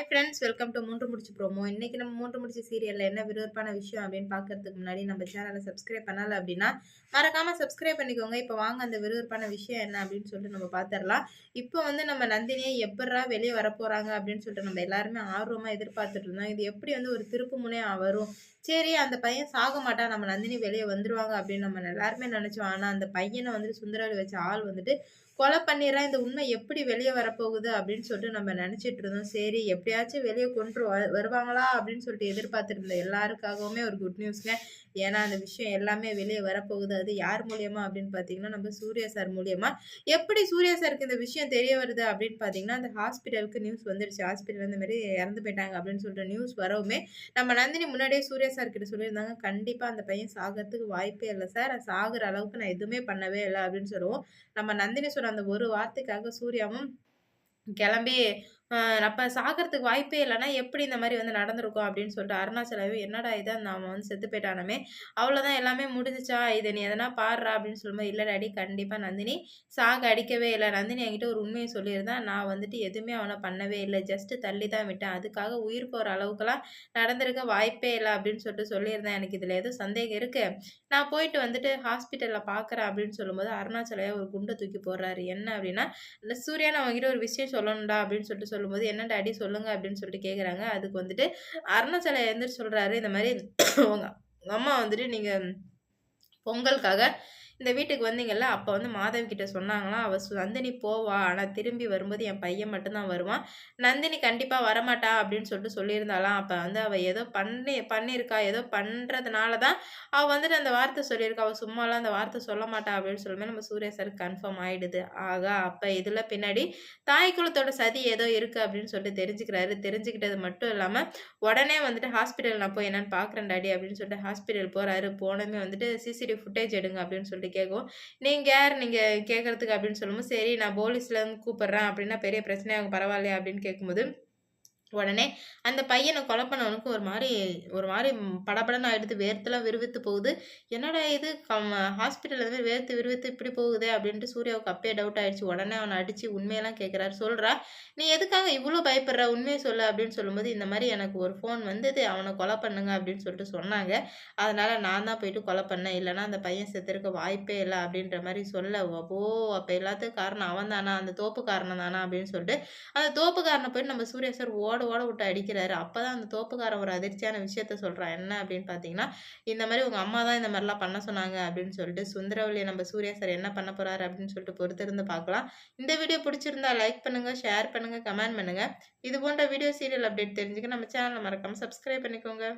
Hi friends welcome to மூன்று முடிச்சு promo. இன்னைக்கு நம்ம மூன்று முடிச்சு சீரியல்ல என்ன விறுவிறுப்பான விஷயம் அப்படின்னு பார்க்கறதுக்கு முன்னாடி நம்ம சேனலை சப்ஸ்கிரைப் பண்ணல அப்படின்னா மறக்காம சப்ஸ்கிரைப் பண்ணிக்கோங்க. இப்போ வாங்க அந்த விறுவிறுப்பான விஷயம் என்ன அப்படின்னு சொல்லிட்டு நம்ம பார்த்துடலாம். இப்போ வந்து நம்ம நந்தினியை எப்படா வெளியே வரப்போறாங்க அப்படின்னு சொல்லிட்டு நம்ம எல்லாருமே ஆர்வமா எதிர்பார்த்துட்டு இருந்தோம். இது எப்படி வந்து ஒரு திருப்பு முனையா வரும். சரி, அந்த பையன் சாக மாட்டான், நம்ம நந்தினி வெளியே வந்துருவாங்க அப்படின்னு நம்ம எல்லாருமே நினைச்சோம். ஆனா அந்த பையனை வந்துட்டு சுந்தரவழி வச்ச ஆள் வந்துட்டு கொலை பண்ணிடுறான். இந்த உண்மை எப்படி வெளிய வரப்போகுது அப்படின்னு சொல்லிட்டு நம்ம நெனச்சிட்டு இருந்தோம். சரி, எப்படியாச்சும் வெளிய கொண்டு வருவாங்களா அப்படின்னு சொல்லிட்டு எதிர்பார்த்துட்டு இருந்த எல்லாருக்காகவுமே ஒரு குட் நியூஸ்ங்க. ஏன்னா அந்த விஷயம் எல்லாமே வெளிய வரப்போகுது. அது யார் மூலியமா அப்படின்னு பார்த்தீங்கன்னா, நம்ம சூர்யா சார் மூலியமா. எப்படி சூர்யா சாருக்கு இந்த விஷயம் தெரிய வருது அப்படின்னு பார்த்தீங்கன்னா, அந்த ஹாஸ்பிட்டலுக்கு நியூஸ் வந்துருச்சு. ஹாஸ்பிட்டல்ல இந்த மாரி இறந்து போயிட்டாங்க அப்படின்னு சொல்லிட்டு நியூஸ் வரவுமே, நம்ம நந்தினி முன்னாடியே சூர்யா சார் கிட்ட சொல்லியிருந்தாங்க. கண்டிப்பா அந்த பையன் சாகறதுக்கு வாய்ப்பே இல்ல சார். சாகுற அளவுக்கு நான் எதுவுமே பண்ணவே இல்ல அப்படின்னு சொல்லவும், நம்ம நந்தினி சொன்ன அந்த ஒரு வார்த்தைக்காக சூர்யாவும் கிளம்பி அப்ப சாகறதுக்கு வாய்ப்பே இல்லன்னா, எப்படி இந்த மாரி வந்து நடந்திருக்கும் அப்படின்னு சொல்லிட்டு அருணாச்சலாவே, "என்னடா இது அவன் வந்து செத்து போயிட்டானாமே! அவ்வளோதான் எல்லாமே முடிஞ்சுச்சா? இத நீ எதனா பாருடா" அப்படின்னு சொல்லும்போது, "இல்ல டாடி கண்டிப்பா நந்தினி அடிக்கவே இல்ல. நந்தினி என்கிட்ட ஒரு உண்மைய சொல்லியிருந்தா, நான் வந்துட்டு எதுவுமே அவன பண்ணவே இல்ல. ஜஸ்ட் தள்ளி தான் விட்டேன். அதுக்காக உயிர் போற அளவுக்குலாம் நடந்திருக்க வாய்ப்பே இல்ல" அப்படின்னு சொல்லிட்டு சொல்லியிருந்தேன். எனக்கு இதுல ஏதோ சந்தேகம் இருக்கு. நான் போயிட்டு வந்துட்டு ஹாஸ்பிட்டல்ல பார்க்குறேன் அப்படின்னு சொல்லும்போது, அருணாச்சலையா ஒரு குண்ட தூக்கி போடுறாரு. என்ன அப்படின்னா, "இல்ல சூர்யா நான் உன்கிட்ட ஒரு விஷயம் சொல்லணும்டா" அப்படின்னு சொல்லிட்டு சொல்லும்போது, "என்ன டாடி சொல்லுங்க" அப்படின்னு சொல்லிட்டு கேட்குறாங்க. அதுக்கு வந்துட்டு அருணாச்சலம் எந்திரிச்சு சொல்றாரு, இந்த மாரி உங்க உங்க அம்மா வந்துட்டு நீங்க பொங்கலுக்காக இந்த வீட்டுக்கு வந்தீங்கல்ல, அப்ப வந்து மாதவி கிட்ட சொன்னாங்களாம், அவ நந்தினி போவா. ஆனா திரும்பி வரும்போது என் பையன் மட்டும் தான் வருவான். நந்தினி கண்டிப்பா வரமாட்டா அப்படின்னு சொல்லிட்டு சொல்லியிருந்தாளாம். அப்ப வந்து அவ ஏதோ பண்ணியிருக்கா. ஏதோ பண்றதுனால தான் அவ வந்துட்டு அந்த வார்த்தை சொல்லியிருக்கா. அவ சும்மாலாம் அந்த வார்த்தை சொல்ல மாட்டா அப்படின்னு சொல்லும்போது நம்ம சூர்யா சாருக்கு கன்ஃபார்ம் ஆயிடுது. ஆகா! அப்ப இதுல பின்னாடி தாய் குலத்தோட சதி ஏதோ இருக்கு அப்படின்னு சொல்லிட்டு தெரிஞ்சுக்கிறாரு. தெரிஞ்சுக்கிட்டது மட்டும் இல்லாம, உடனே வந்துட்டு ஹாஸ்பிட்டல் நான் போய் என்னன்னு பார்க்குறேன் டாடி அப்படின்னு சொல்லிட்டு ஹாஸ்பிட்டல் போறாரு. போனதுமே வந்துட்டு சிசிடிவி ஃபுட்டேஜ் எடுங்க அப்படின்னு சொல்லிட்டு கேட்கவும், "நீங்க யார் நீங்க கேட்கறதுக்கு?" அப்படின்னு சொல்லும்போது, "சரி நான் போலீஸ்லேருந்து கூப்பிடுறேன். அப்படின்னா பெரிய பிரச்சனையாகும் பரவாயில்லையா?" அப்படின்னு கேட்கும்போது, உடனே அந்த பையன கொலை பண்ணவனுக்கு ஒரு மாரி படபடன்னு ஆயிடுது. வேர்த்துலாம் விறுவிறுத்து போகுது. என்னடா இது ஹாஸ்பிட்டல்ல இந்த மாரி வேர்த்து விறுவிறுத்து இப்படி போகுதே அப்படின்ட்டு சூர்யாவுக்கு அப்பயே டவுட் ஆயிடுச்சு. உடனே அவன அடிச்சு உண்மையெல்லாம் கேட்கிறாரு. "சொல்றா, நீ எதுக்காக இவ்ளோ பயப்படுற? உண்மைய சொல்லு" அப்படின்னு சொல்லும்போது, "இந்த மாரி எனக்கு ஒரு ஃபோன் வந்தது. அவன கொலை பண்ணுங்க" அப்படின்னு சொல்லிட்டு சொன்னாங்க. அதனால நான் தான் போயிட்டு கொலை பண்ணேன். இல்லன்னா அந்த பையன் செத்திருக்க வாய்ப்பே இல்ல அப்படின்ற மாரி சொல்ல, "ஓ! அப்ப எல்லாத்துக்கும் காரணம் அவன் தானா? அந்த தோப்புக்காரன் தானா?" அப்படின்னு சொல்லிட்டு அந்த தோப்புக்காரன போயிட்டு நம்ம சூர்யா சார் ஓட ஓட விட்டு அடிக்கிறாரு. அப்பதான் அந்த தோப்புக்காரன் ஒரு அதிர்ச்சியான விஷயத்த சொல்றான். என்ன அப்படின்னு பார்த்தீங்கன்னா, "இந்த மாரி உங்க அம்மா தான் இந்த மாரிலாம் பண்ண சொன்னாங்க" அப்படின்னு சொல்லிட்டு சுந்தரவல்லிய நம்ம சூர்யா சார் என்ன பண்ண போறாரு அப்படின்னு சொல்லிட்டு பொறுத்திருந்து பார்க்கலாம். இந்த வீடியோ பிடிச்சிருந்தா லைக் பண்ணுங்க, ஷேர் பண்ணுங்க, கமெண்ட் பண்ணுங்க. இது போன்ற வீடியோ சீரியல் அப்டேட் தெரிஞ்சுக்க நம்ம சேனல மறக்காம சப்ஸ்கிரைப் பண்ணிக்கோங்க.